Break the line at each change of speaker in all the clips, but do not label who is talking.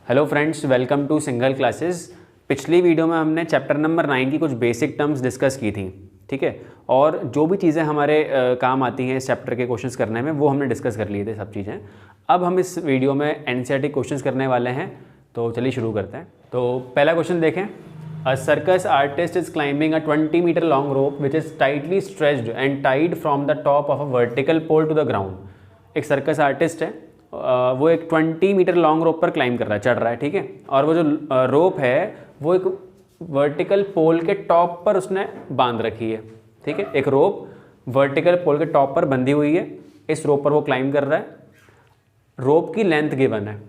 Hello friends, welcome to single classes. पिछली video में हमने चैप्टर नंबर 9 की कुछ बेसिक टर्म्स डिस्कस की थी, ठीक है। और जो भी चीज़ें हमारे काम आती हैं इस चैप्टर के क्वेश्चंस करने में, वो हमने डिस्कस कर लिए थे सब चीज़ें। अब हम इस वीडियो में एनसीईआरटी क्वेश्चंस करने वाले हैं, तो चलिए शुरू करते हैं। तो पहला क्वेश्चन देखें। A circus artist is climbing a 20 metre long rope which is tightly stretched and tied from the top of a vertical pole to the ground. एक सर्कस आर्टिस्ट है, वो एक 20 मीटर लॉन्ग रोप पर क्लाइंब कर रहा है, चढ़ रहा है, ठीक है। और वो जो रोप है वो एक वर्टिकल पोल के टॉप पर उसने बांध रखी है, ठीक है। एक रोप वर्टिकल पोल के टॉप पर बंधी हुई है, इस रोप पर वो क्लाइंब कर रहा है। रोप की लेंथ गिवन है।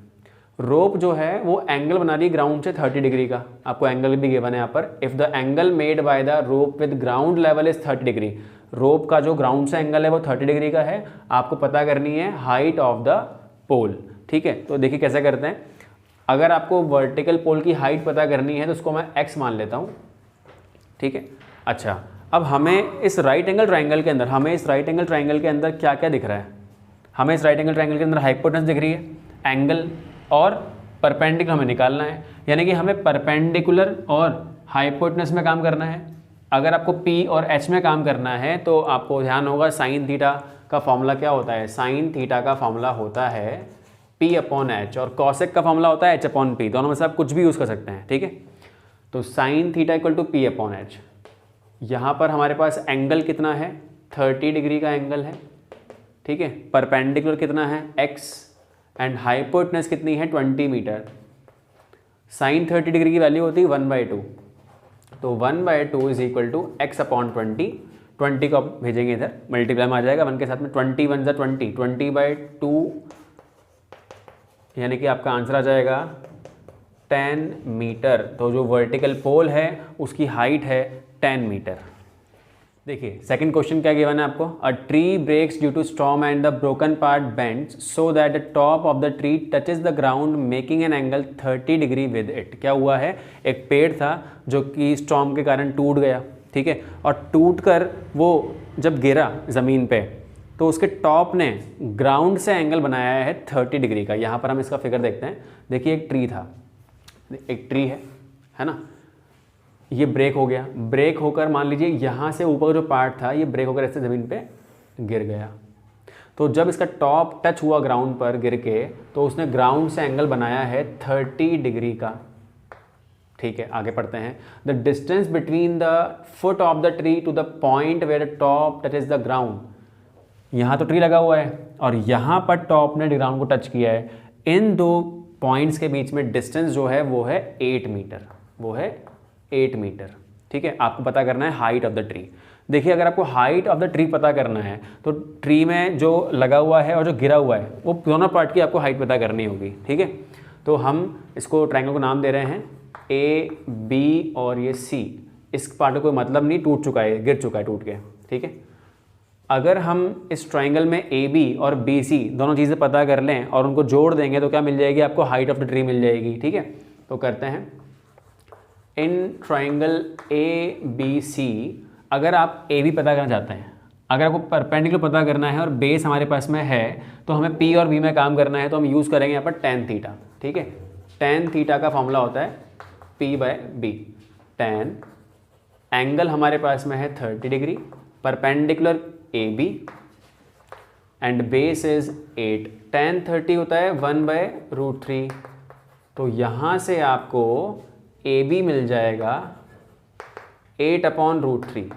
रोप जो है वो एंगल बना रही है ग्राउंड से 30 डिग्री का, आपको एंगल भी गिवन है यहाँ पर। If the angle made by the rope with ground level is 30 degree, rope का जो ग्राउंड से एंगल है वो 30 डिग्री का है। आपको पता करनी है हाइट ऑफ द पोल, ठीक है। तो देखिए कैसे करते हैं। अगर आपको वर्टिकल पोल की हाइट पता करनी है तो उसको मैं x मान लेता हूँ, ठीक है। अच्छा, अब हमें इस राइट एंगल ट्राइंगल के अंदर क्या क्या दिख रहा है। हमें इस राइट एंगल ट्राइंगल के अंदर हाइपोटेनस दिख रही है, एंगल और परपेंडिकुलर हमें निकालना है, यानी कि हमें परपेंडिकुलर और हाइपोटेनस में काम करना है। अगर आपको P और H में काम करना है तो आपको ध्यान होगा साइन थीटा का फॉर्मूला क्या होता है। साइन थीटा का फॉर्मूला होता है P/H और कॉसेक का फॉर्मूला होता है H/P। दोनों में से आप कुछ भी यूज़ कर सकते हैं, ठीक है। तो sine theta equal to P/H। यहाँ पर हमारे पास एंगल कितना है, 30 डिग्री का एंगल है, ठीक है। परपेंडिकुलर कितना है, x, एंड हाइपोटेनस कितनी है, 20 मीटर। साइन 30 डिग्री की वैल्यू होती है 1/2, तो 1/2 इज इक्वल टू x/20। 20 को आप भेजेंगे इधर, मल्टीप्लाई में आ जाएगा 1 के साथ में। 20 1 20, 20/2 यानी कि आपका आंसर आ जाएगा 10 मीटर। तो जो वर्टिकल पोल है उसकी हाइट है 10 मीटर। देखिए सेकंड क्वेश्चन क्या गिवन है आपको। A tree breaks due to storm and the broken part bends so that the top of the tree touches the ground making an angle 30 degree with it. क्या हुआ है, एक पेड़ था जो कि स्टॉर्म के कारण टूट गया, ठीक है। और टूट कर वो जब गिरा ज़मीन पे तो उसके टॉप ने ग्राउंड से एंगल बनाया है 30 डिग्री का। यहाँ पर हम इसका फिगर देखते हैं। देखिए एक ट्री था, एक ट्री है ना, ये ब्रेक हो गया। ब्रेक होकर मान लीजिए यहाँ से ऊपर जो पार्ट था ये ब्रेक होकर ऐसे ज़मीन पे गिर गया। तो जब इसका टॉप टच हुआ ग्राउंड पर गिर के तो उसने ग्राउंड से एंगल बनाया है 30 डिग्री का, ठीक है। आगे पढ़ते हैं। The distance between the foot of the tree to the point where the top touches the ground. यहाँ तो ट्री लगा हुआ है और यहाँ पर टॉप ने ग्राउंड को टच किया है। इन दो पॉइंट्स के बीच में डिस्टेंस जो है वो है 8 मीटर, वो है 8 मीटर, ठीक है। आपको पता करना है हाइट ऑफ द ट्री। देखिए अगर आपको हाइट ऑफ द ट्री पता करना है तो ट्री में जो लगा हुआ है और जो गिरा हुआ है वो दोनों पार्ट की आपको हाइट पता करनी होगी, ठीक है। तो हम इसको ट्रायंगल को नाम दे रहे हैं AB और ये C। इस पार्ट का कोई मतलब नहीं, टूट चुका है, गिर चुका है टूट के, ठीक है। अगर हम इस ट्रायंगल में AB और BC दोनों चीज़ें पता कर लें और उनको जोड़ देंगे तो क्या मिल जाएगी आपको, हाइट ऑफ द ट्री मिल जाएगी, ठीक है। तो करते हैं। इन ट्रायंगल ABC अगर आप AB पता करना चाहते हैं, अगर आपको परपेंडिकुलर पता करना है और बेस हमारे पास में है तो हमें P और B में काम करना है, तो हम यूज़ करेंगे यहाँ पर tan थीटा, ठीक है। tan थीटा का फॉर्मूला होता है P/B। tan एंगल हमारे पास में है 30 degree, perpendicular AB and base is 8। tan 30 होता है 1/√3। तो यहाँ से आपको AB मिल जाएगा 8/√3।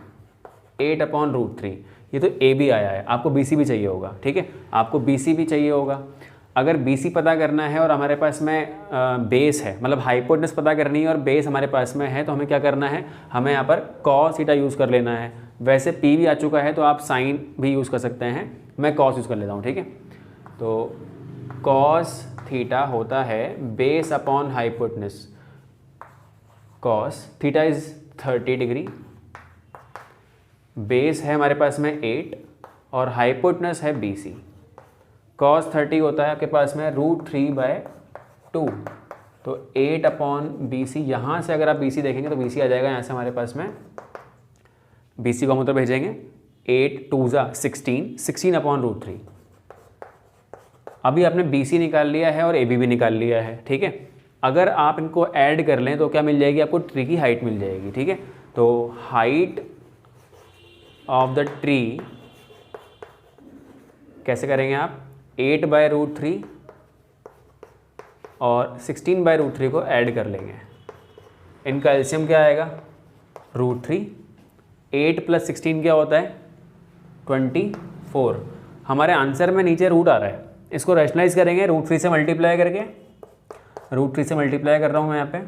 8/√3 ये तो AB आया है। आपको BC भी चाहिए होगा, ठीक है। आपको BC भी चाहिए होगा। अगर BC पता करना है और हमारे पास में बेस है, मतलब हाइपोटेनस पता करनी है और बेस हमारे पास में है, तो हमें क्या करना है, हमें यहाँ पर cos थीटा यूज़ कर लेना है। वैसे P भी आ चुका है तो आप साइन भी यूज़ कर सकते हैं, मैं cos यूज़ कर लेता हूँ, ठीक है। तो cos थीटा होता है base upon hypotenuse. cos theta is 30 degree, base है हमारे पास में 8 और हाइपोटेनस है BC। cos 30 होता है आपके पास में √3/2। तो 8/BC, यहाँ से अगर आप BC देखेंगे तो BC आ जाएगा यहाँ से हमारे पास में, BC को हम उधर भेजेंगे 8 2 16, 16/√3। अभी आपने BC निकाल लिया है और AB भी निकाल लिया है, ठीक है। अगर आप इनको ऐड कर लें तो क्या मिल जाएगी आपको, ट्री की हाइट मिल जाएगी, ठीक है। तो हाइट ऑफ द ट्री कैसे करेंगे आप, 8/√3 और 16/√3 को ऐड कर लेंगे। इनका एलसीएम क्या आएगा, √3। 8 + 16 क्या होता है, 24। हमारे आंसर में नीचे रूट आ रहा है, इसको रैशनलाइज करेंगे √3 से मल्टीप्लाई करके, √3 से मल्टीप्लाई कर रहा हूँ मैं यहाँ पे।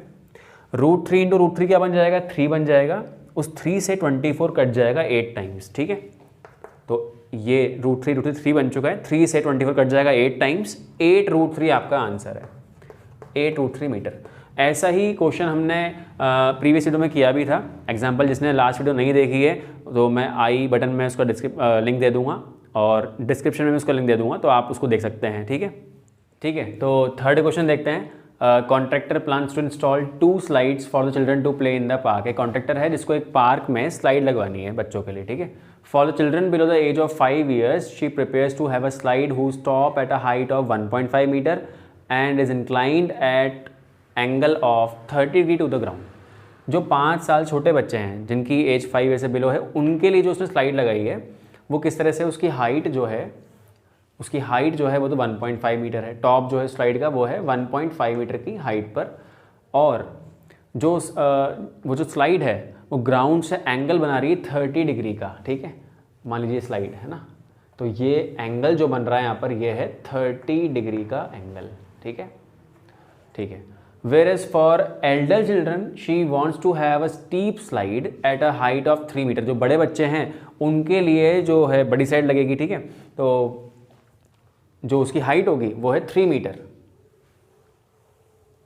√3 × √3 क्या बन जाएगा, 3 बन जाएगा। उस 3 से 24 कट जाएगा 8 टाइम्स, ठीक है। तो ये √3 बन चुका है, 3 से 24 कट जाएगा 8 टाइम्स, 8√3 आपका आंसर है, 8√3 मीटर। ऐसा ही क्वेश्चन हमने प्रीवियस वीडियो में किया भी था। एग्जाम्पल जिसने लास्ट वीडियो नहीं देखी है तो मैं आई बटन में उसका लिंक दे दूंगा और डिस्क्रिप्शन में उसका लिंक दे दूंगा, तो आप उसको देख सकते हैं, ठीक है। ठीक है, तो थर्ड क्वेश्चन देखते हैं। Contractor plans to install 2 slides for the children to play in the park. एक कॉन्ट्रैक्टर है जिसको एक पार्क में स्लाइड लगवानी है बच्चों के लिए, ठीक है। For the children below the age of 5 years she prepares to have a slide who stop at a height of 1.5 metre and is inclined at angle of 30 degree to the ground. जो 5 साल छोटे बच्चे हैं जिनकी as 5 years से below है, उनके लिए जो उसने स्लाइड लगाई है वो किस तरह से, उसकी हाइट जो है वो तो 1.5 मीटर है। टॉप जो है स्लाइड का वो है 1.5 मीटर की हाइट पर, और जो वो जो स्लाइड है वो ग्राउंड से एंगल बना रही है 30 डिग्री का, ठीक है। मान लीजिए स्लाइड है ना, तो ये एंगल जो बन रहा है यहाँ पर ये है 30 डिग्री का एंगल, ठीक है, ठीक है। Whereas for elder children she wants to have a steep slide at a height of 3 metre. जो बड़े बच्चे हैं उनके लिए जो है बड़ी साइड लगेगी, ठीक है। तो जो उसकी हाइट होगी वो है 3 मीटर,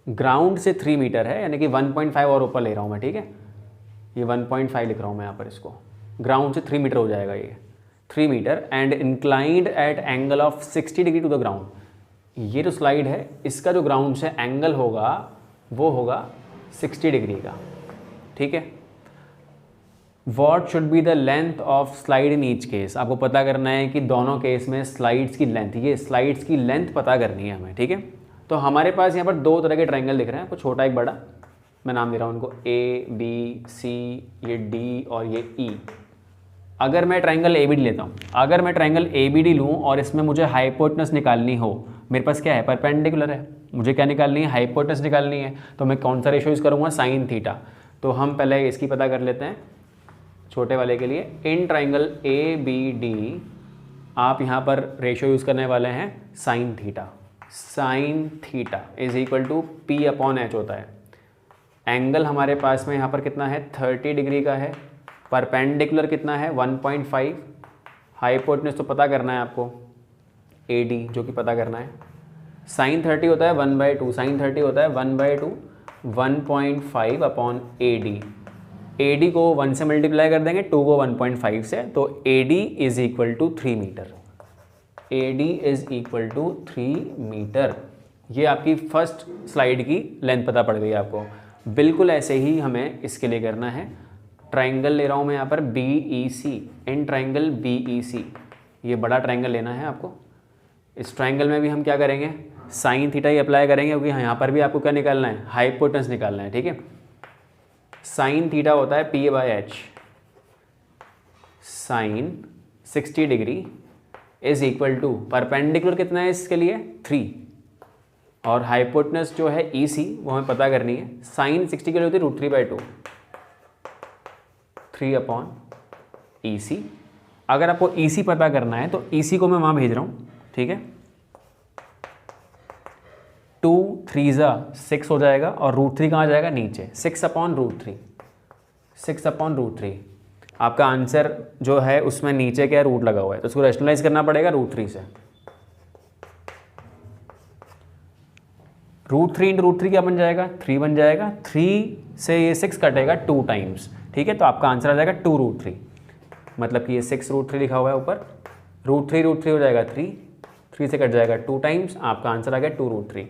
ग्राउंड से 3 मीटर है, यानी कि 1.5 और ऊपर ले रहा हूँ मैं, ठीक है। ये 1.5 लिख रहा हूँ मैं यहाँ पर, इसको ग्राउंड से 3 मीटर हो जाएगा ये 3 metre and inclined at angle of 60 degree to the ground. ये जो स्लाइड है इसका जो ग्राउंड से एंगल होगा वो होगा 60 डिग्री का, ठीक है। What should be the length of slide in each case. आपको पता करना है कि दोनों केस में स्लाइड्स की लेंथ, ये स्लाइड्स की लेंथ पता करनी है हमें, ठीक है। तो हमारे पास यहाँ पर 2 तरह के ट्रायंगल दिख रहे हैं, कुछ छोटा एक बड़ा, मैं नाम दे रहा हूँ उनको A, B, C, ये D और ये E। अगर मैं ट्रायंगल ABD लेता हूँ, अगर मैं ट्रायंगल ABD लूँ और इसमें मुझे हाइपोटेनस निकालनी हो, मेरे पास क्या है, परपेंडिकुलर है, मुझे क्या निकालनी है, हाइपोटेनस निकालनी है, तो मैं कौन सा रेशो यूज़ करूँगा, साइन थीटा। तो हम पहले इसकी पता कर लेते हैं छोटे वाले के लिए। इन ट्रायंगल ABD आप यहाँ पर रेशो यूज़ करने वाले हैं sine theta. Sine theta is equal to P/H होता है। एंगल हमारे पास में यहाँ पर कितना है, 30 डिग्री का है। परपेंडिकुलर कितना है, 1.5। हाइपोटेनस तो पता करना है आपको, AD जो कि पता करना है। साइन 30 होता है 1/2, साइन 30 होता है 1/2, 1.5/AD। AD को 1 से मल्टीप्लाई कर देंगे, 2 को 1.5 से, तो AD is equal to 3 metre. AD is equal to 3 metre. ये आपकी फर्स्ट स्लाइड की लेंथ पता पड़ गई आपको। बिल्कुल ऐसे ही हमें इसके लिए करना है। ट्रायंगल ले रहा हूँ मैं यहाँ पर BEC। इन ट्रायंगल BEC, ये बड़ा ट्रायंगल लेना है आपको। इस ट्रायंगल में भी हम क्या करेंगे, साइन थीटा ही अप्लाई करेंगे, क्योंकि यहाँ पर भी आपको क्या निकालना है, हाइपोटेनस निकालना है, ठीक है। साइन थीटा होता है P/H। Sine 60 degree is equal to, perpendicular कितना है इसके लिए, 3, और हाइपोटेनस जो है EC वो हमें पता करनी है। साइन 60 के लिए होती है √3/2, 3/EC। अगर आपको EC पता करना है तो EC को मैं वहाँ भेज रहा हूँ, ठीक है। 2 3 6 हो जाएगा, और √3 कहाँ जाएगा, नीचे, 6/√3, 6/√3। आपका आंसर जो है उसमें नीचे क्या रूट लगा हुआ है, तो उसको रैशनलाइज करना पड़ेगा √3 से। √3 × √3 क्या बन जाएगा, 3 बन जाएगा। 3 से ये 6 कटेगा 2 टाइम्स, ठीक है। तो आपका आंसर आ जाएगा 2√3, मतलब कि ये 6√3 लिखा हुआ है ऊपर, √3 हो जाएगा 3, 3 से कट जाएगा 2 टाइम्स, आपका आंसर आ गया 2√3।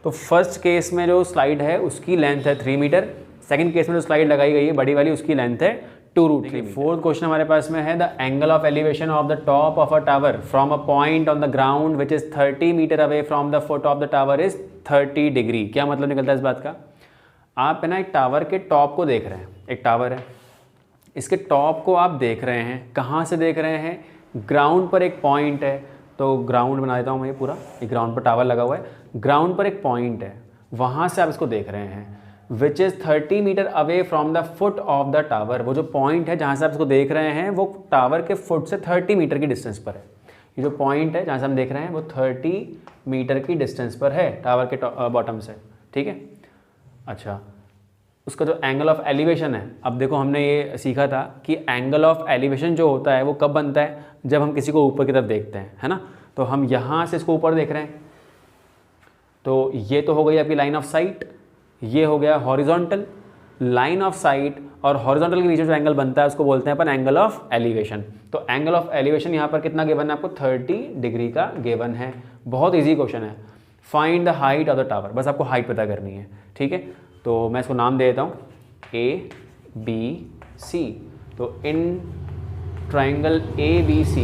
तो फर्स्ट केस में जो स्लाइड है उसकी लेंथ है 3 मीटर, सेकंड केस में जो स्लाइड लगाई गई है बड़ी वाली उसकी लेंथ है 2√3। फोर्थ क्वेश्चन हमारे पास में है the angle of elevation of the top of a tower from a point on the ground which is 30 metre away from the foot of the tower is 30 degree. क्या मतलब निकलता है इस बात का? आप है ना एक टावर के टॉप को देख रहे हैं, एक टावर है, इसके टॉप को आप देख रहे हैं। कहाँ से देख रहे हैं? ग्राउंड पर एक पॉइंट है, तो ग्राउंड बना देता हूँ मैं ये पूरा, ये ग्राउंड पर टावर लगा हुआ है, ग्राउंड पर एक पॉइंट है, वहाँ से आप इसको देख रहे हैं। Which is 30 metre away from the foot of the tower. वो जो पॉइंट है जहाँ से आप इसको देख रहे हैं वो टावर के फुट से 30 मीटर की डिस्टेंस पर है। ये जो पॉइंट है जहाँ से हम देख रहे हैं वो 30 मीटर की डिस्टेंस पर है टावर के बॉटम से, ठीक है। अच्छा, उसका जो एंगल ऑफ एलिवेशन है, अब देखो हमने ये सीखा था कि एंगल ऑफ एलिवेशन जो होता है वो कब बनता है? जब हम किसी को ऊपर की तरफ देखते हैं, है ना। तो हम यहाँ से इसको ऊपर देख रहे हैं, तो ये तो हो गई आपकी लाइन ऑफ साइट, ये हो गया हॉरिजॉन्टल। लाइन ऑफ साइट और हॉरिजॉन्टल के बीच में जो एंगल बनता है उसको बोलते हैं अपन एंगल ऑफ एलिवेशन। तो एंगल ऑफ एलिवेशन यहाँ पर कितना गिवन है आपको? 30 डिग्री का गिवन है। बहुत ईजी क्वेश्चन है। Find the height of the tower, बस आपको हाइट पता करनी है, ठीक है। तो मैं इसको नाम दे देता हूँ ABC। तो इन ट्राइंगल ABC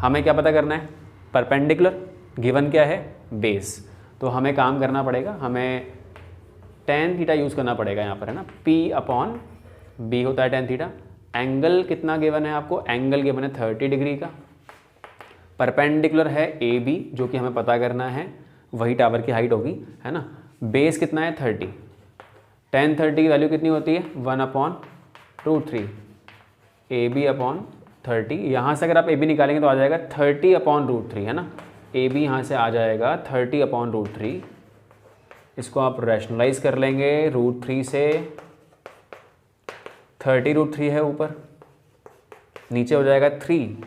हमें क्या पता करना है? परपेंडिकुलर। गिवन क्या है? बेस। तो हमें काम करना पड़ेगा, हमें tan थीटा यूज़ करना पड़ेगा यहाँ पर, है ना। P/B होता है tan थीटा। एंगल कितना गिवन है आपको? एंगल गिवन है 30 डिग्री का। परपेंडिकुलर है AB जो कि हमें पता करना है, वही टावर की हाइट होगी, है ना। बेस कितना है? 30। tan 30 की वैल्यू कितनी होती है? 1/√3 AB/30। यहाँ से अगर आप AB निकालेंगे तो आ जाएगा 30/√3, है ना। AB यहाँ से आ जाएगा 30/√3। इसको आप रैशनलाइज कर लेंगे, √3 से 30√3 है ऊपर, नीचे हो जाएगा 3,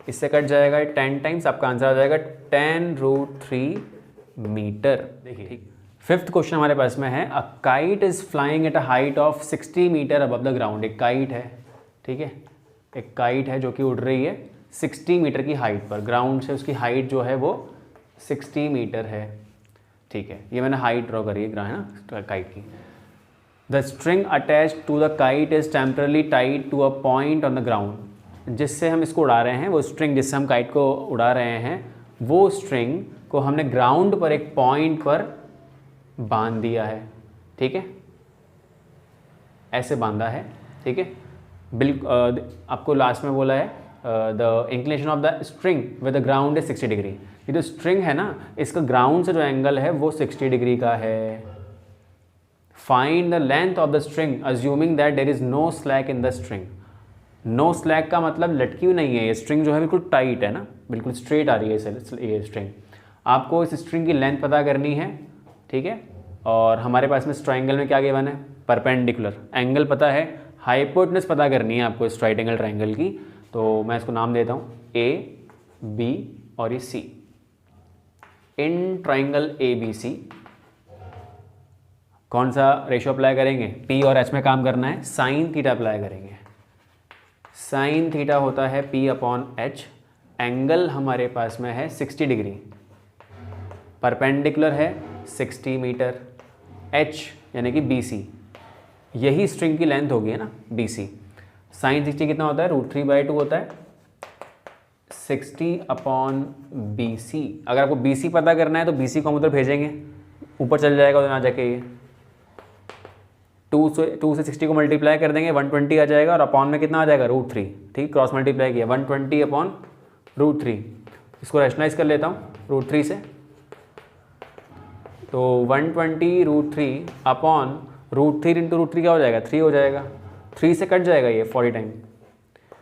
इससे कट जाएगा 10 टाइम्स, आपका आंसर आ जाएगा 10√3 मीटर। देखिए ठीक। फिफ्थ क्वेश्चन हमारे पास में है a kite is flying at a height of 60 metre above the ground. एक काइट है, ठीक है, एक काइट है जो कि उड़ रही है 60 मीटर की हाइट पर। ग्राउंड से उसकी हाइट जो है वो 60 मीटर है, ठीक है। ये मैंने हाइट ड्रॉ करी है, है ना, काइट की। The string attach to the kite is temporarily tied to a point on the ground. जिससे हम इसको उड़ा रहे हैं, वो स्ट्रिंग जिससे हम काइट को उड़ा रहे हैं, वो स्ट्रिंग को हमने ग्राउंड पर एक पॉइंट पर बांध दिया है, ठीक है, ऐसे बांधा है, ठीक है। बिल्कुल आपको लास्ट में बोला है the inclination of the string with the ground is 60 degree. ये जो स्ट्रिंग है ना, इसका ग्राउंड से जो एंगल है वो 60 डिग्री का है। Find the length of the string assuming that there is no slack in the string. No slack का मतलब लटकी हुई नहीं है, ये स्ट्रिंग जो है बिल्कुल टाइट है ना, बिल्कुल स्ट्रेट आ रही है ये स्ट्रिंग। आपको इस स्ट्रिंग की लेंथ पता करनी है, ठीक है। और हमारे पास में इस ट्राइंगल में क्या गिवन है? परपेंडिकुलर। एंगल पता है, हाइपोटेनस पता करनी है आपको इस राइट एंगल ट्राइंगल की। तो मैं इसको नाम देता हूँ AB और ये C। इन ट्राइंगल ABC कौन सा रेशियो अप्लाई करेंगे? P और H में काम करना है, साइन थीटा अप्लाई करेंगे। साइन थीटा होता है P/H। एंगल हमारे पास में है 60 डिग्री, परपेंडिकुलर है 60 मीटर। H यानी कि BC, यही स्ट्रिंग की लेंथ होगी, है ना, BC। साइन 60 कितना होता है? √3/2 होता है 60/BC। अगर आपको BC पता करना है तो BC को हम उधर भेजेंगे, ऊपर चल जाएगा उधर आ जाके। ये 2 से 60 को मल्टीप्लाई कर देंगे, 120 आ जाएगा, और अपॉन में कितना आ जाएगा? √3, ठीक, क्रॉस मल्टीप्लाई किया, 120/√3। इसको रैशनलाइज कर लेता हूँ √3 से, तो 120√3/√3 इंटू √3 क्या हो जाएगा? 3 हो जाएगा। 3 से कट जाएगा ये 40 टाइम,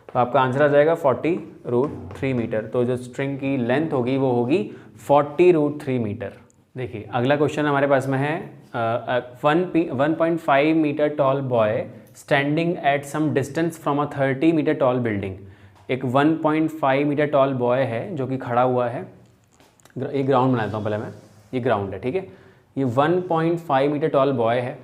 तो आपका आंसर आ जाएगा 40√3 मीटर। तो जो स्ट्रिंग की लेंथ होगी वो होगी 40√3 मीटर। देखिए अगला क्वेश्चन हमारे पास में है 1.5 metre tall boy standing at some distance from a 30 metre tall building. एक 1.5 मीटर टॉल बॉय है जो कि खड़ा हुआ है। ये ग्राउंड बनाता हूँ पहले मैं, ये ग्राउंड है, ठीक है। ये 1.5 मीटर टॉल बॉय है।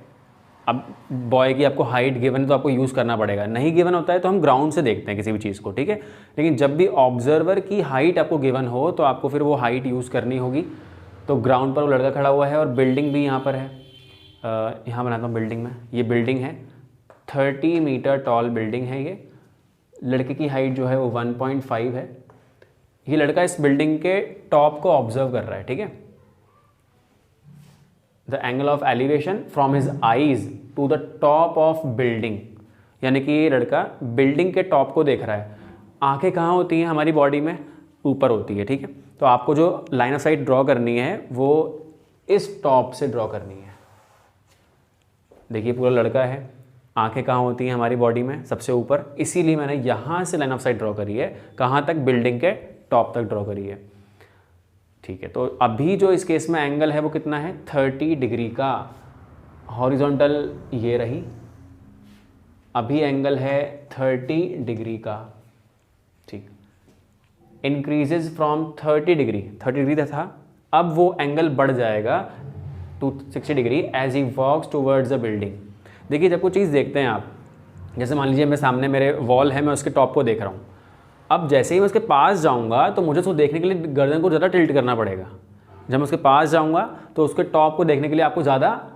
अब बॉय की आपको हाइट गिवन है तो आपको यूज़ करना पड़ेगा, नहीं गिवन होता है तो हम ग्राउंड से देखते हैं किसी भी चीज़ को, ठीक है। लेकिन जब भी ऑब्जर्वर की हाइट आपको गिवन हो तो आपको फिर वो हाइट यूज़ करनी होगी। तो ग्राउंड पर वो लड़का खड़ा हुआ है और बिल्डिंग भी यहाँ पर है, यहाँ बनाता हूँ बिल्डिंग में। ये बिल्डिंग है, 30 मीटर टॉल बिल्डिंग है ये। लड़के की हाइट जो है वो 1.5 है। ये लड़का इस बिल्डिंग के टॉप को ऑब्जर्व कर रहा है, ठीक है। The angle of elevation from his eyes to the top of building, यानी कि ये लड़का बिल्डिंग के टॉप को देख रहा है। आंखें कहाँ होती हैं हमारी बॉडी में? ऊपर होती है, ठीक है। तो आपको जो लाइन ऑफ साइट ड्रॉ करनी है वो इस टॉप से ड्रॉ करनी है। देखिए पूरा लड़का है, आंखें कहाँ होती हैं हमारी बॉडी में? सबसे ऊपर, इसीलिए मैंने यहाँ से लाइन ऑफ साइट ड्रॉ करी है। कहाँ तक? बिल्डिंग के टॉप तक ड्रॉ करी है, ठीक है। तो अभी जो इस केस में एंगल है वो कितना है? 30 डिग्री का। हॉरिजॉन्टल ये रही, अभी एंगल है 30 डिग्री का, ठीक। इंक्रीजेज फ्रॉम 30 डिग्री, 30 डिग्री था, अब वो एंगल बढ़ जाएगा to 60 degree as he walks towards the building. देखिए जब कोई चीज़ देखते हैं आप, जैसे मान लीजिए मैं सामने मेरे वॉल है, मैं उसके टॉप को देख रहा हूँ। अब जैसे ही मैं उसके पास जाऊँगा तो मुझे उसको देखने के लिए गर्दन को ज़्यादा टिल्ट करना पड़ेगा। जब मैं उसके पास जाऊँगा तो उसके टॉप को देखने के लिए आपको ज़्यादा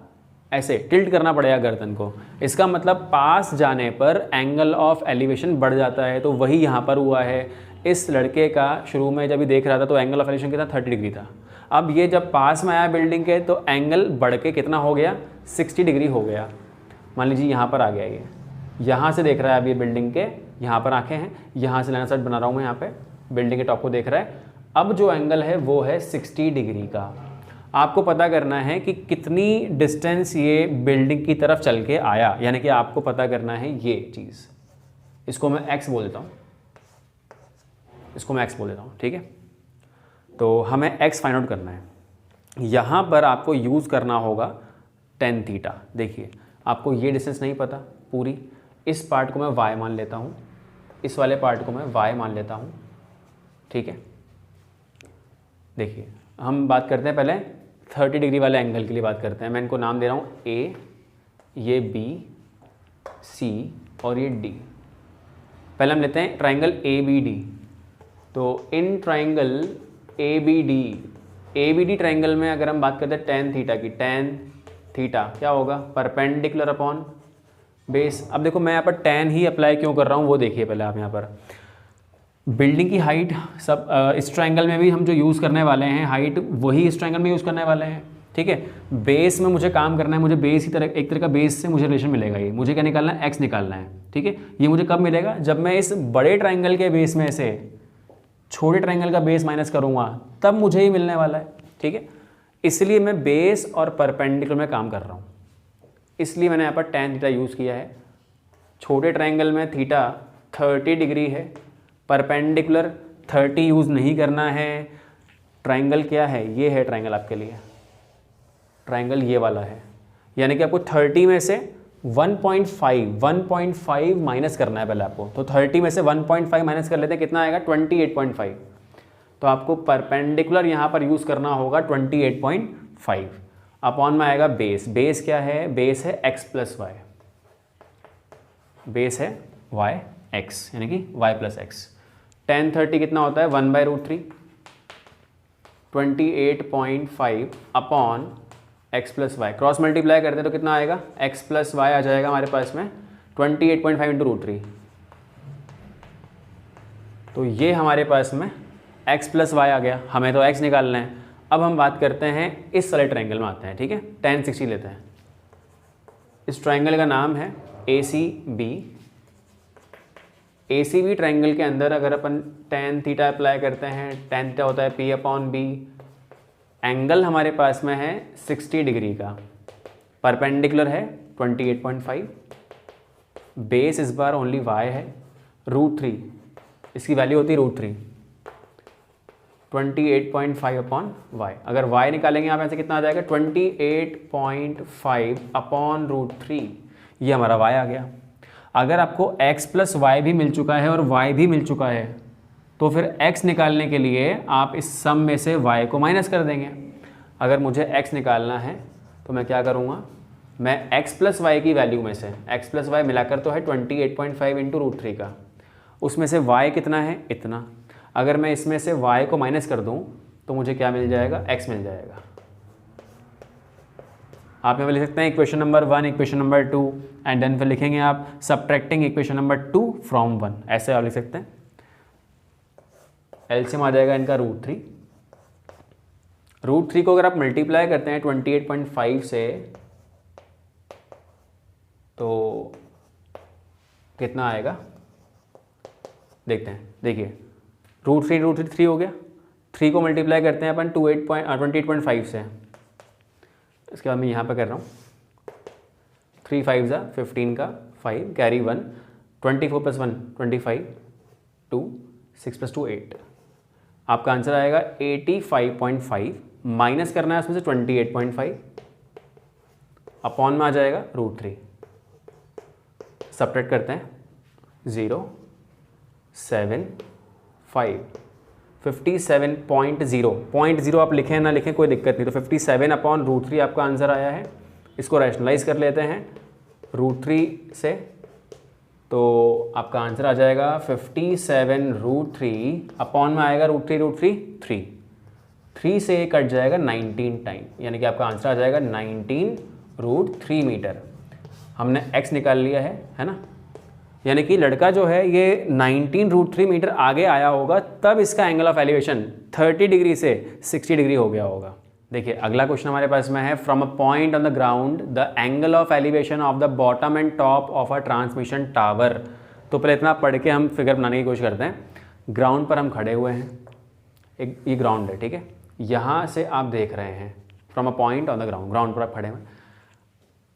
ऐसे टिल्ट करना पड़ेगा गर्दन को। इसका मतलब पास जाने पर एंगल ऑफ एलिवेशन बढ़ जाता है। तो वही यहाँ पर हुआ है। इस लड़के का शुरू में जब ये देख रहा था तो एंगल ऑफ एलिवेशन कितना? 30 डिग्री था। अब ये जब पास में आया बिल्डिंग के तो एंगल बढ़ के कितना हो गया? 60 डिग्री हो गया। मान लीजिए यहाँ पर आ गया, ये यहाँ से देख रहा है अब ये बिल्डिंग के, यहाँ पर आंखें हैं, यहाँ से लाइन ऑफ साइट बना रहा हूँ मैं, यहाँ पे बिल्डिंग के टॉप को देख रहा है। अब जो एंगल है वो है 60 डिग्री का। आपको पता करना है कि कितनी डिस्टेंस ये बिल्डिंग की तरफ चल के आया, यानी कि आपको पता करना है ये चीज़। इसको मैं x बोल देता हूँ, इसको मैं x बोल देता हूँ, ठीक है। तो हमें x फाइंड आउट करना है। यहाँ पर आपको यूज़ करना होगा tan थीटा। देखिए आपको ये डिस्टेंस नहीं पता पूरी, इस पार्ट को मैं y मान लेता हूँ, इस वाले पार्ट को मैं y मान लेता हूँ, ठीक है। देखिए हम बात करते हैं पहले 30 डिग्री वाले एंगल के लिए बात करते हैं। मैं इनको नाम दे रहा हूँ A, ये B, C और ये D। पहले हम लेते हैं ट्राइंगल ABD। तो इन ट्राइंगल ABD ट्राइंगल में अगर हम बात करते हैं tan थीटा की, tan थीटा क्या होगा? Perpendicular upon base. अब देखो मैं यहाँ पर tan ही अप्लाई क्यों कर रहा हूँ वो देखिए पहले आप। यहाँ पर बिल्डिंग की हाइट सब इस ट्रायंगल में भी हम जो यूज़ करने वाले हैं हाइट वही इस ट्रायंगल में यूज़ करने वाले हैं, ठीक है। बेस में मुझे काम करना है, मुझे बेस ही तरह एक तरह का बेस से मुझे रिलेशन मिलेगा। ये मुझे क्या निकालना है? x निकालना है, ठीक है। ये मुझे कब मिलेगा? जब मैं इस बड़े ट्रायंगल के बेस में से छोटे ट्रायंगल का बेस माइनस करूँगा तब मुझे ही मिलने वाला है, ठीक है। इसलिए मैं बेस और परपेंडिकुलर में काम कर रहा हूँ, इसलिए मैंने यहाँ पर tan थीटा यूज़ किया है। छोटे ट्रायंगल में थीटा 30 डिग्री है, परपेंडिकुलर 30 यूज़ नहीं करना है। ट्रायंगल क्या है? ये है ट्रायंगल आपके लिए, ट्रायंगल ये वाला है, यानी कि आपको 30 में से 1.5 माइनस करना है पहले आपको। तो 30 में से 1.5 माइनस कर लेते हैं, कितना आएगा? 28.5। तो आपको परपेंडिकुलर यहाँ पर यूज़ करना होगा 28.5। अपॉन में आएगा बेस। बेस क्या है? बेस है x प्लस वाई, बेस है x यानी कि y प्लस एक्स। tan 30 कितना होता है? 1/√3, 28.5 upon x plus y. Cross multiply करते हैं तो कितना आएगा? x प्लस वाई आ जाएगा हमारे पास में 28.5 इंटू √3। तो ये हमारे पास में x प्लस वाई आ गया। हमें तो x निकालना है। अब हम बात करते हैं इस वाले ट्रायंगल में आते हैं, ठीक है। tan 60 लेते हैं। इस ट्रायंगल का नाम है ACB। ACB ट्रायंगल के अंदर अगर अपन tan थीटा अप्लाई करते हैं, tan थीटा होता है P/B। एंगल हमारे पास में है 60 डिग्री का, परपेंडिकुलर है 28.5, बेस इस बार ओनली y है, √3 इसकी वैल्यू होती है √3, 28.5 अपॉन y। अगर y निकालेंगे यहाँ पे ऐसे कितना आ जाएगा? 28.5 अपॉन √3, ये हमारा y आ गया। अगर आपको x प्लस वाई भी मिल चुका है और y भी मिल चुका है तो फिर x निकालने के लिए आप इस सम में से y को माइनस कर देंगे। अगर मुझे x निकालना है तो मैं क्या करूँगा? मैं x प्लस वाई की वैल्यू में से, x प्लस वाई मिलाकर तो है 28.5 इंटू √3 का, उसमें से y कितना है? इतना। अगर मैं इसमें से y को माइनस कर दूँ तो मुझे क्या मिल जाएगा? x मिल जाएगा। आप यहाँ पे लिख सकते हैं equation number 1, equation number 2 and then फिर लिखेंगे आप सब्ट्रैक्टिंग इक्वेशन नंबर 2 फ्रॉम 1, ऐसे आप लिख सकते हैं। एलसीएम आ जाएगा इनका √3। √3 को अगर आप मल्टीप्लाई करते हैं 28.5 से तो कितना आएगा देखते हैं। देखिए √3 3 हो गया, 3 को मल्टीप्लाई करते हैं अपन 28.5 से। इसके बाद मैं यहाँ पे कर रहा हूँ 3 5 ज़ा 15 का 5 कैरी 1 24 + 1 25 2 6 + 2 8। आपका आंसर आएगा 85.5, माइनस करना है उसमें से 28.5, अपॉन में आ जाएगा √3। सब्ट्रैक्ट करते हैं 0 7 5 57.0 आप लिखें ना लिखें कोई दिक्कत नहीं। तो 57/√3 आपका आंसर आया है। इसको रैशनलाइज कर लेते हैं √3 से, तो आपका आंसर आ जाएगा 57√3 अपॉन में आएगा √3 3 से कट जाएगा 19 टाइम, यानी कि आपका आंसर आ जाएगा 19√3 मीटर। हमने x निकाल लिया है ना, यानी कि लड़का जो है ये 19√3 मीटर आगे आया होगा, तब इसका एंगल ऑफ एलिवेशन 30 डिग्री से 60 डिग्री हो गया होगा। देखिए अगला क्वेश्चन हमारे पास में है, from a point on the ground the angle of elevation of the bottom and top of a transmission tower. तो पहले इतना पढ़ के हम फिगर बनाने की कोशिश करते हैं। ग्राउंड पर हम खड़े हुए हैं, एक ये ग्राउंड है, ठीक है। यहाँ से आप देख रहे हैं from a point on the ground, ground पर आप खड़े हुए,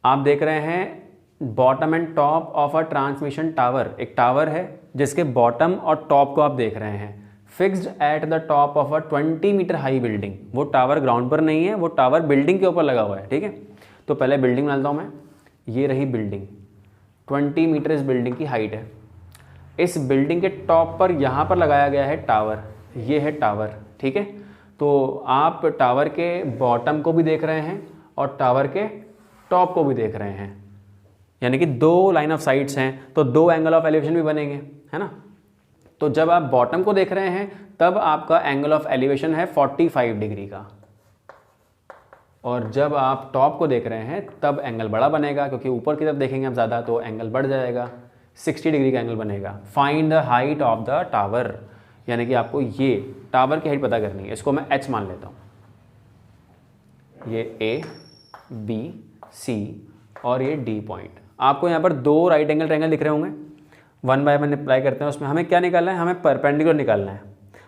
आप देख रहे हैं bottom and top of a transmission tower. एक टावर है जिसके बॉटम और टॉप को आप देख रहे हैं, fixed at the top of a 20 metre high building. वो टावर ग्राउंड पर नहीं है, वो टावर बिल्डिंग के ऊपर लगा हुआ है, ठीक है। तो पहले बिल्डिंग बना लेता हूँ मैं। ये रही बिल्डिंग, 20 मीटर इस बिल्डिंग की हाइट है। इस बिल्डिंग के टॉप पर यहाँ पर लगाया गया है टावर, ये है टावर, ठीक है। तो आप टावर के बॉटम को भी देख रहे हैं और टावर के टॉप को भी देख रहे हैं, यानी कि 2 लाइन ऑफ साइट्स हैं, तो 2 एंगल ऑफ एलिवेशन भी बनेंगे, है ना। तो जब आप बॉटम को देख रहे हैं तब आपका एंगल ऑफ एलिवेशन है 45 डिग्री का, और जब आप टॉप को देख रहे हैं तब एंगल बड़ा बनेगा, क्योंकि ऊपर की तरफ देखेंगे आप ज़्यादा तो एंगल बढ़ जाएगा, 60 डिग्री का एंगल बनेगा। Find the height of the tower, यानी कि आपको ये टावर की हाइट पता करनी है। इसको मैं h मान लेता हूँ, ये A B C और ये D पॉइंट। आपको यहाँ पर 2 राइट एंगल ट्रायंगल दिख रहे होंगे, 1 बाय 1 अप्लाई करते हैं। उसमें हमें क्या निकालना है, हमें परपेंडिकुलर निकालना है।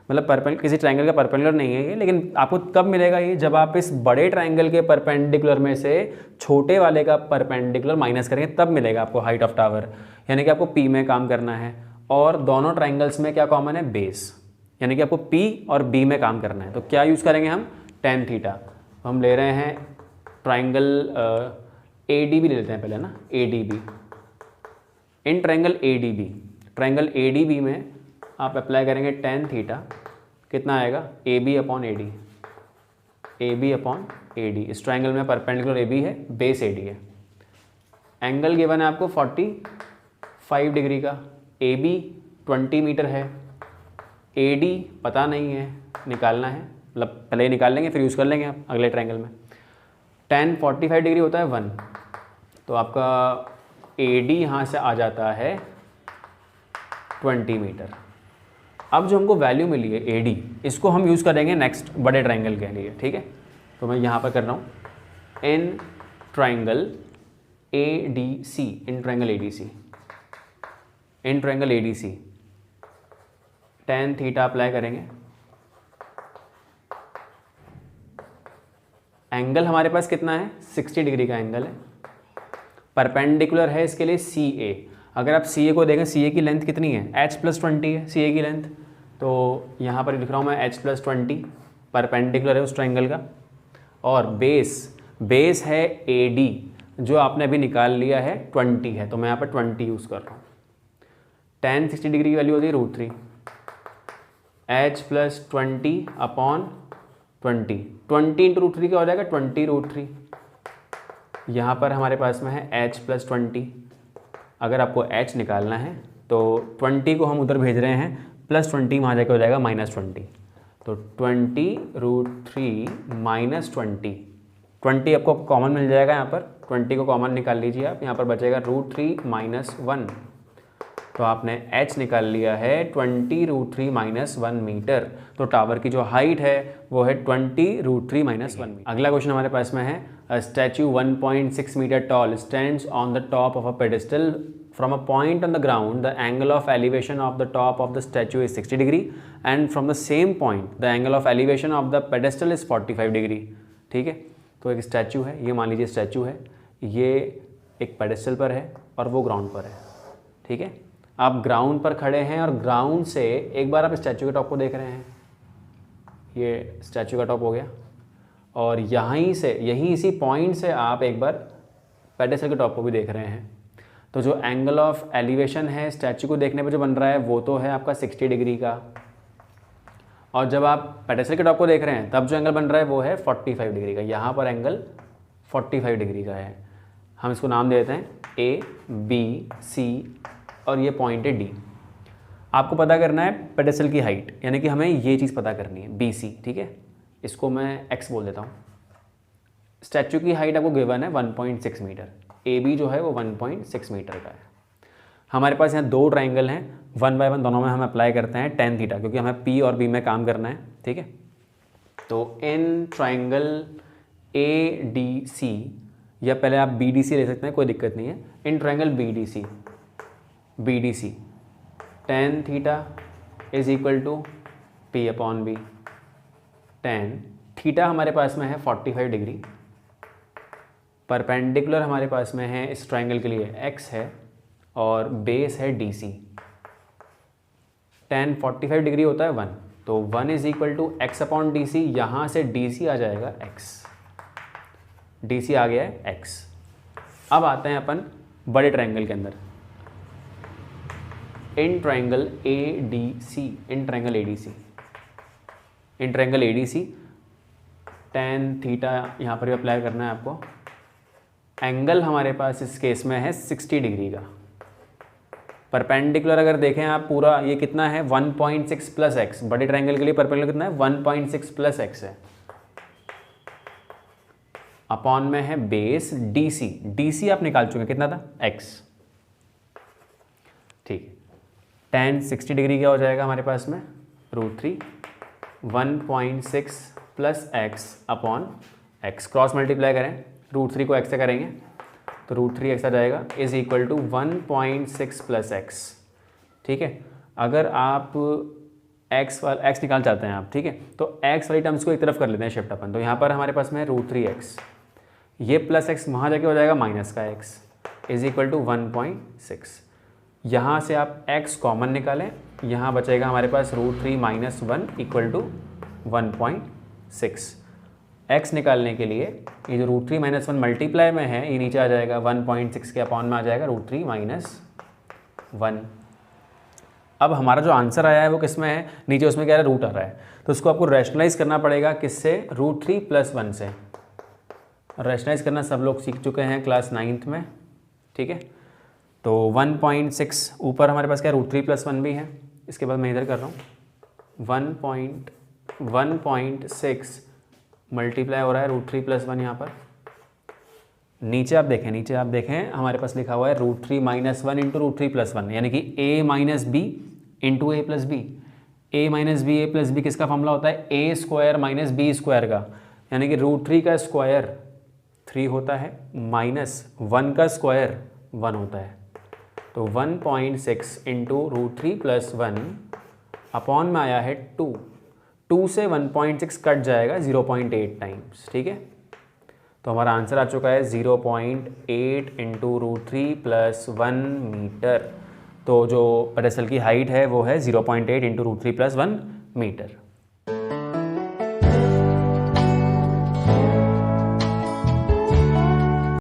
मतलब किसी ट्रायंगल का परपेंडिकुलर नहीं है ये, लेकिन आपको कब मिलेगा ये, जब आप इस बड़े ट्रायंगल के परपेंडिकुलर में से छोटे वाले का परपेंडिकुलर माइनस करेंगे, तब मिलेगा आपको हाइट ऑफ टावर। यानी कि आपको P में काम करना है, और दोनों ट्रायंगल्स में क्या कॉमन है, बेस, यानी कि आपको P और B में काम करना है। तो क्या यूज़ करेंगे हम, tan थीटा। हम ले रहे हैं ट्रायंगल ADB ले लेते हैं पहले ना, ADB। इन ट्रायंगल ADB में आप अप्लाई करेंगे tan थीटा, कितना आएगा, AB/AD, AB/AD। इस ट्रायंगल में परपेंडिकुलर AB है, बेस AD है। एंगल गिवन है आपको 45 डिग्री का, AB 20 मीटर है, AD पता नहीं है, निकालना है, मतलब पहले निकाल लेंगे फिर यूज़ कर लेंगे आप अगले ट्रायंगल में। tan 45 डिग्री होता है 1, तो आपका AD यहाँ से आ जाता है 20 मीटर। अब जो हमको वैल्यू मिली है AD, इसको हम यूज़ करेंगे नेक्स्ट बड़े ट्रायंगल के लिए, ठीक है। तो मैं यहाँ पर कर रहा हूँ in triangle ADC, in triangle ADC tan theta apply करेंगे। एंगल हमारे पास कितना है, 60 डिग्री का एंगल है। परपेंडिकुलर है इसके लिए CA। अगर आप CA को देखें, CA की लेंथ कितनी है, h+20 है CA की लेंथ। तो यहाँ पर लिख रहा हूँ मैं h+20, परपेंडिकुलर है उस ट्रायंगल का। और बेस है AD, जो आपने अभी निकाल लिया है 20 है, तो मैं यहाँ पर 20 यूज़ कर रहा हूँ। tan 60 डिग्री की वैल्यू होती है √3, h+20/20, 20 × √3 क्या हो जाएगा, 20√3। यहाँ पर हमारे पास में है h+20। अगर आपको h निकालना है तो 20 को हम उधर भेज रहे हैं, +20 वहाँ जाकर हो जाएगा -20। तो 20√3 -20 20 आपको कॉमन मिल जाएगा, यहाँ पर 20 को कॉमन निकाल लीजिए आप, यहाँ पर बचेगा √3 - 1, तो आपने h निकाल लिया है 20√3 - 1 मीटर। तो टावर की जो हाइट है वो है 20√3 - 1 मीटर। अगला क्वेश्चन हमारे पास में है, a statue 1.6 metre tall stands on the top of a pedestal from a point on the ground, the angle of elevation of the top of the statue is 60 degree and from the same point the angle of elevation of the pedestal is 45 degree. ठीक है, तो एक statue है, ये मान लीजिए statue है, ये एक पेडेस्टल पर है और वो ग्राउंड पर है। ठीक है, आप ग्राउंड पर खड़े हैं और ग्राउंड से एक बार आप स्टैचू के टॉप को देख रहे हैं, ये स्टैचू का टॉप हो गया, और यहीं इसी पॉइंट से आप एक बार पेडेस्टल के टॉप को भी देख रहे हैं। तो जो एंगल ऑफ एलिवेशन है स्टैचू को देखने पे जो बन रहा है वो तो है आपका 60 डिग्री का, और जब आप पेडेस्टल के टॉप को देख रहे हैं तब जो एंगल बन रहा है वो है 45 डिग्री का। यहाँ पर एंगल 45 डिग्री का है, हम इसको नाम दे देते हैं ABC और ये पॉइंट है D। आपको पता करना है पेडेस्टल की हाइट, यानी कि हमें ये चीज़ पता करनी है BC। ठीक है, इसको मैं x बोल देता हूँ। स्टैचू की हाइट आपको गिवन है 1.6 मीटर, AB जो है वो 1.6 मीटर का है। हमारे पास यहाँ दो ट्राइंगल हैं, 1 बाय 1 दोनों में हम अप्लाई करते हैं tan थीटा, क्योंकि हमें P और B में काम करना है। ठीक है, तो इन ट्राइंगल ADC, या पहले आप BDC ले सकते हैं, कोई दिक्कत नहीं है। In triangle BDC tan theta is equal to P/B। tan theta हमारे पास में है 45 डिग्री, परपेंडिकुलर हमारे पास में है इस ट्राइंगल के लिए x है और बेस है DC। tan 45 डिग्री होता है 1, तो 1 इज इक्वल टू x/DC। यहाँ से DC आ जाएगा x, DC आ गया है x। अब आते हैं अपन बड़े ट्राइंगल के अंदर, in triangle ADC tan theta यहाँ पर भी अप्लाई करना है आपको। एंगल हमारे पास इस केस में है 60 डिग्री का। परपेंडिकुलर अगर देखें आप पूरा, ये कितना है 1.6 प्लस x, बड़े ट्राइंगल के लिए परपेंडिकुलर कितना है 1.6 प्लस x है, अपॉन में है बेस DC आप निकाल चुके हैं, कितना था x। ठीक, tan 60 डिग्री क्या हो जाएगा हमारे पास में √3 1.6 plus x upon x, cross multiply करें, √3 को x से करेंगे तो √3x आ जाएगा, is equal to 1.6 plus x। ठीक है, अगर आप x निकाल चाहते हैं आप, ठीक है, तो x वाली टर्म्स को एक तरफ कर लेते हैं शिफ्ट अपन। तो यहाँ पर हमारे पास में √3x, ये प्लस x वहाँ जाके हो जाएगा माइनस का x, इज इक्वल टू 1.6। यहाँ से आप x कॉमन निकालें, यहाँ बचेगा हमारे पास √3 - 1 इक्वल टू 1.6। x निकालने के लिए ये जो √3 - 1 मल्टीप्लाई में है, ये नीचे आ जाएगा 1.6 के अपॉन में आ जाएगा √3 - 1। अब हमारा जो आंसर आया है वो किस में है, नीचे उसमें क्या है रूट आ रहा है, तो उसको आपको रैशनलाइज करना पड़ेगा किससे, √3 + 1 से। रैशनलाइज करना सब लोग सीख चुके हैं क्लास 9th में। ठीक है, तो 1.6 ऊपर हमारे पास क्या √3 + 1 भी है, इसके बाद मैं इधर कर रहा हूँ 1.6 मल्टीप्लाई हो रहा है √3 + 1 यहाँ पर। नीचे आप देखें हमारे पास लिखा हुआ है √3 - 1 × √3 + 1, यानी कि a - b × a + b। a + b किसका फॉर्मूला होता है, a² - b² का, यानी कि √3 का स्क्वायर 3 होता है माइनस 1 का स्क्वायर 1 होता है। तो 1.6 × √3 + 1 अपॉन में आया है 2 से 1.6 कट जाएगा 0.8 टाइम्स। ठीक है, तो हमारा आंसर आ चुका है 0.8 × √3 + 1 मीटर। तो जो पेडेस्टल की हाइट है वो है 0.8 × √3 + 1 मीटर।